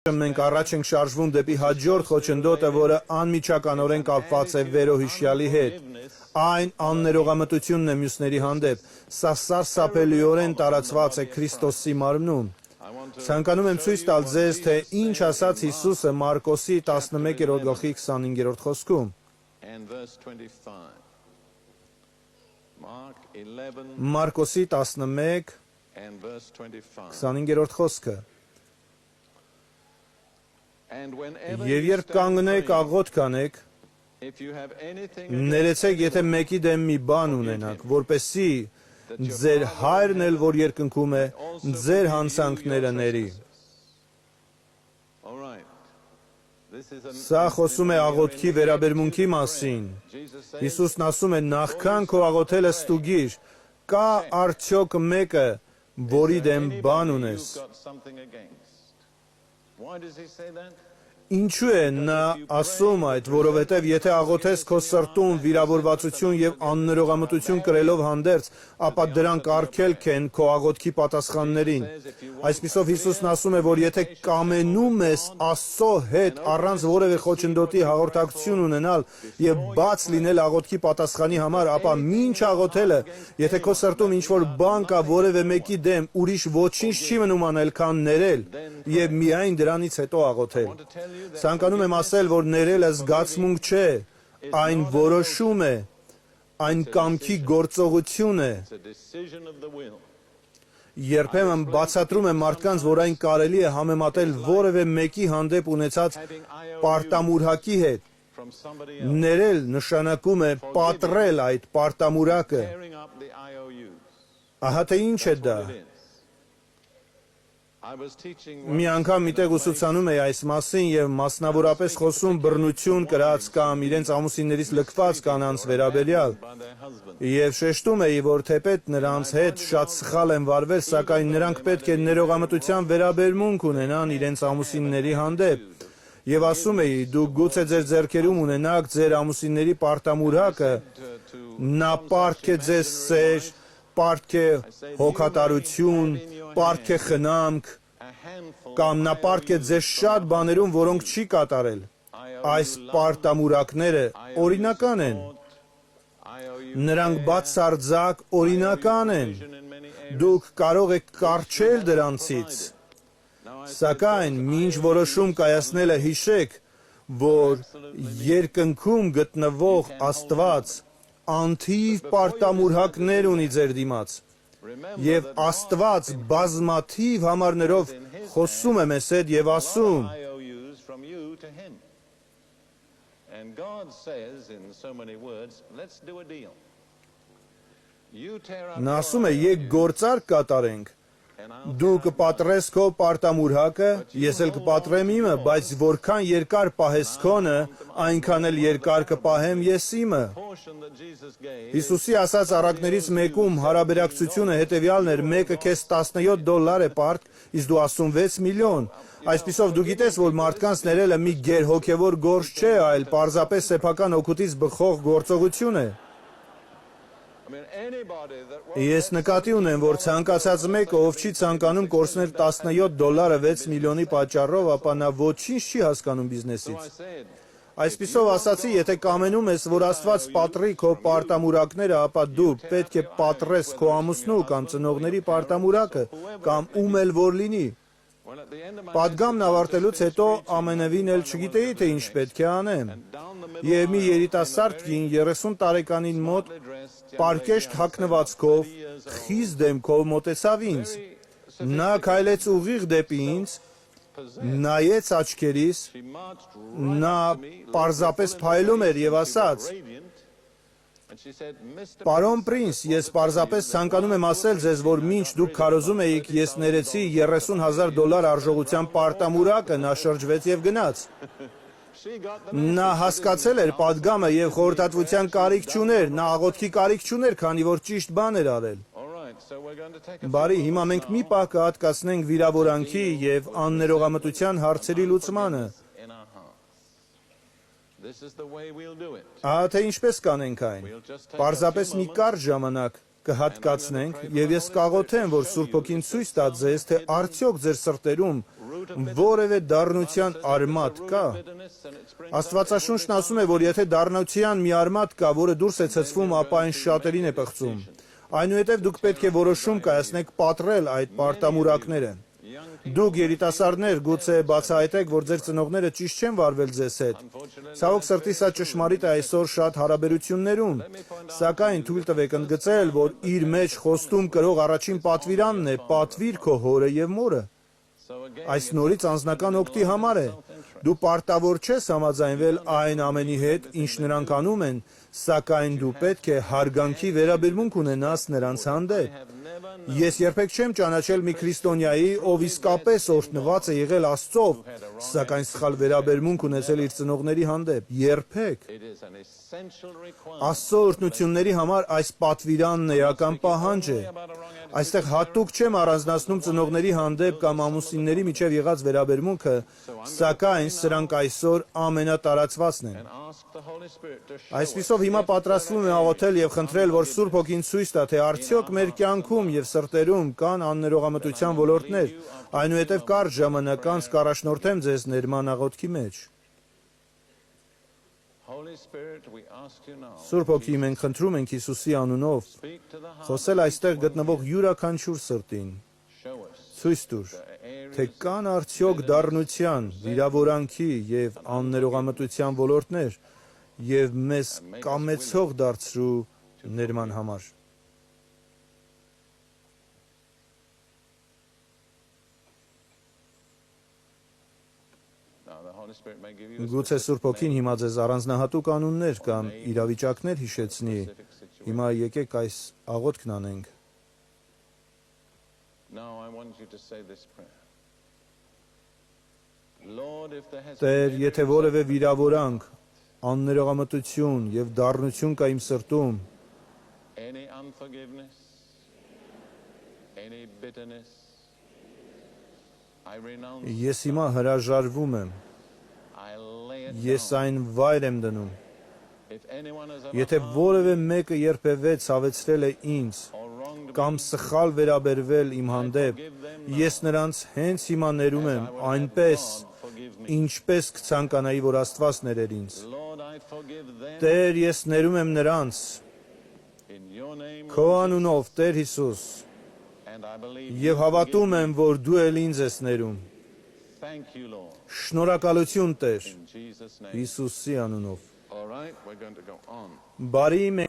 Մենք առաջ ենք շարժվում դեպի հաջորդ խոչընդոտը, որը անմիջականորեն կապված է վերոհիշյալի հետ։ Այն աններողամտությունն է մյուսների հանդեպ։ Սա սարսափելիորեն տարածված է Քրիստոսի մարմնում։ Ցանկանում եմ ցույց տալ ձեզ, թե ինչ ասաց Հիսուսը Մարկոսի 11:25 խոսքում։ Մարկոսի 11:25 խոսքը։ Եվ երբ կանգնեք աղոթք անեք, ներեցեք, եթե մեկի դեմ մի բան ունենաք, որպեսզի ձեր հայրն էլ, որ երկնքում է, ձեր հանցանքները ների։ Սա խոսում է աղոթքի վերաբերմունքի մասին։ Հիսուսն ասում է, նախքան քո աղոթելը ստուգիր, կա արդյոք մեկը, որի դեմ բան ունես։ Ինչու է նա ասում այդ, որովհետև եթե աղոթես քո սրտում վիրավորվածություն և աններողամտություն կրելով հանդերձ, ապա դրանք արգելք են քո աղոթքի պատասխաններին։ Այսպիսով Հիսուսն ասում է, որ եթե կամենում ես Աստծո հետ առանց որևէ խոչընդոտի հաղորդակցություն ունենալ և բաց լինել աղոթքի պատասխանի համար, ապա մինչ աղոթելը, եթե քո սրտում ինչ-որ բան կա որևէ մեկի դեմ, ուրիշ ոչինչ չի մնում անել, քան ներել և միայն դրանից հետո աղոթել։ Ցանկանում եմ ասել, որ ներելը զգացմունք չէ, այն որոշում է, այն կամքի գործողություն է։ Երբեմն բացատրում եմ մարդկանց, որ այն կարելի է համեմատել որևէ մեկի հանդեպ ունեցած պարտամուրհակի հետ։ Ներել նշանակում է պատռել այդ պարտամուրհակը։ Ահա թե ինչ է դա։ Մի անգամ միտեղ ուսուցանում էի այս մասին և մասնավորապես խոսում բռնություն կրած կամ իրենց ամուսիններից լքված կանանց վերաբերյալ։ Եվ շեշտում էի, որ թեպետ նրանց հետ շատ սխալ են վարվել, սակայն նրանք պետք է ներողամտության վերաբերմունք ունենան իրենց ամուսինների հանդեպ։ Եվ ասում էի, դուք գուցե ձեր ձեռքերում ունենաք ձեր ամուսինների պարտամուրհակը, նա պարտք է ձեզ սեր, պարտք է հոգատարություն, պարտք է խնամք, կամ նա պարտք է ձեզ շատ բաներում, որոնք չի կատարել։ Այս պարտամուրհակները օրինական են։ Նրանք բացարձակ օրինական են։ Դուք կարող եք կառչել դրանցից։ Սակայն մինչ որոշում կայացնելը հիշեք, որ երկնքում գտնվող Աստված անթիվ պարտամուրհակներ ունի ձեր դիմաց, և Աստված բազմաթիվ համարներով խոսում է մեզ հետ և ասում. Նա ասում է, եկ գործարք կատարենք, դու կպատրես քո պարտամուրհակը, ես էլ կպատրեմ իմը, բայց որքան երկար պահես քոնը, այնքան էլ երկար կպահեմ ես իմը։ Հիսուսի ասած առակներից մեկում հարաբերակցությունը հետևյալն էր, մեկը քեզ $17 է պարտք, իսկ դու ասում 6 միլիոն։ Այսպիսով դու գիտես, որ մարդկանց ներելը մի գերհոգևոր գործ չէ, այլ պարզապես սեփական օգուտից բխող գործողություն է։ Ես նկատի ունեմ, որ ցանկացած մեկը, ով չի ցանկանում կորցնել $17 6 միլիոնի պատճառով, ապա նա ոչինչ չի հասկանում բիզնեսից։ Այսպիսով ասացի, եթե կամենում ես, որ Աստված պատռի քո պարտամուրհակները, ապա դու պետք է պատռես քո ամուսնու կամ ծնողների պարտամուրհակը, կամ ում էլ որ լինի։ Պատգամն ավարտելուց հետո ամենևին էլ չգիտեի, թե ինչ պետք է անեմ։ Եվ մի երիտասարդ կին 30 տարեկանին մոտ պարկեշտ հագնվածքով, խիստ դեմքով մոտեցավ ինձ։ Նա քայլեց ուղիղ դեպի ինձ, նայեց աչքերիս, նա պարզապես փայլում էր և ասաց. Պարոն Պրինս, ես պարզապես ցանկանում եմ ասել ձեզ, որ մինչ դուք քարոզում էիք, ես ներեցի $30,000 արժողության պարտամուրհակը, նա շրջվեց և գնաց։ Նա հասկացել էր պատգամը և խորհրդատվության կարիք չուներ, նա աղոթքի կարիք չուներ, քանի որ ճիշտ բան էր արել։ Բարի, հիմա մենք մի պահ կհատկացնենք վիրավորանքի և աններողամտության հարցերի լուծմանը։ Ահա թե ինչպես կանենք այն։ Պարզապես մի կարճ ժամանակ կհատկացնենք, եւ ես կաղոթեմ, որ Սուրբ Հոգին ցույց տա ձեզ, թե արդյոք ձեր սրտերում որևէ դառնության արմատ կա։ Աստվածաշունչն ասում է, որ եթե դառնության մի արմատ կա, որը դուրս է ցցվում, ապա այն շատերին է պղծում։ Այնուհետև դուք պետք է որոշում կայացնեք պատռել այդ պարտամուրակները։ Դուք երիտասարդներ գուցե բացահայտեք, որ ձեր ծնողները ճիշտ չեն վարվել ձեզ հետ։ Ցավոք սրտի սա ճշմարիտ է այսօր շատ հարաբերություններում, սակայն թույլ տվեք ընդգծել, որ իր մեջ խոստում կրող առաջին պատվիրանն է՝ պատվիր քո հորը եւ մորը։ Այս նորից անձնական օգտի համար է։ Դու պարտավոր չես համաձայնվել այն ամենի հետ, ինչ նրանք անում են, սակայն դու պետք է հարգանքի վերաբերմունք ունենաս նրանց հանդեպ։ Ես երբեք չեմ ճանաչել մի քրիստոնյայի, ով իսկապես օրհնված է եղել Աստծով, սակայն սխալ վերաբերմունք ունեցել իր ծնողների հանդեպ։ Երբեք։ Աստծո օրհնությունների համար այս պատվիրանն էական պահանջ է։ Այստեղ հատուկ չեմ առանձնացնում ծնողների հանդեպ կամ ամուսինների միջև եղած վերաբերմունքը, սակայն սրանք այսօր ամենատարածվածն են։ Այսպիսով հիմա պատրաստվում եմ աղոթել եւ խնդրել, որ Սուրբ Հոգին ցույց տա, թե արդյոք մեր կյանքում եւ սրտերում կան աններողամտության ոլորտներ, այնուհետև կարճ ժամանակ անց կառաջնորդեմ ձեզ ներման աղոթքի մեջ։ Սուրբ Հոգի, մենք խնդրում ենք Հիսուսի անունով խոսել այստեղ գտնվող յուրաքանչյուր սրտին։ Ցույց տուր, թե կան արդյոք դառնության, վիրավորանքի եւ աններողամտության ոլորտներ եւ մեզ կամեցող դարձրու ներման համար։ Գուցե Սուրբ Հոգին հիմա ձեզ առանձնահատուկ անուններ կամ իրավիճակներ հիշեցնի։ Հիմա եկեք այս աղոթքն անենք։ Տեր, եթե որևէ վիրավորանք, աններողամտություն եւ դառնություն կա իմ սրտում, ես հիմա հրաժարվում եմ։ Ես այն վայր եմ դնում։ Եթե որևէ մեկը երբևէ ցավեցրել է ինձ կամ սխալ վերաբերվել իմ հանդեպ, ես նրանց հենց հիմա ներում եմ այնպես, ինչպես կցանկանայի, որ Աստված ներեր ինձ։ Տեր, ես ներում եմ նրանց քո անունով, Տեր Հիսուս, եւ հավատում եմ, որ դու էլ ինձ ես ներում։ Շնորհակալություն, Տեր, Հիսուսի անունով։ Բարի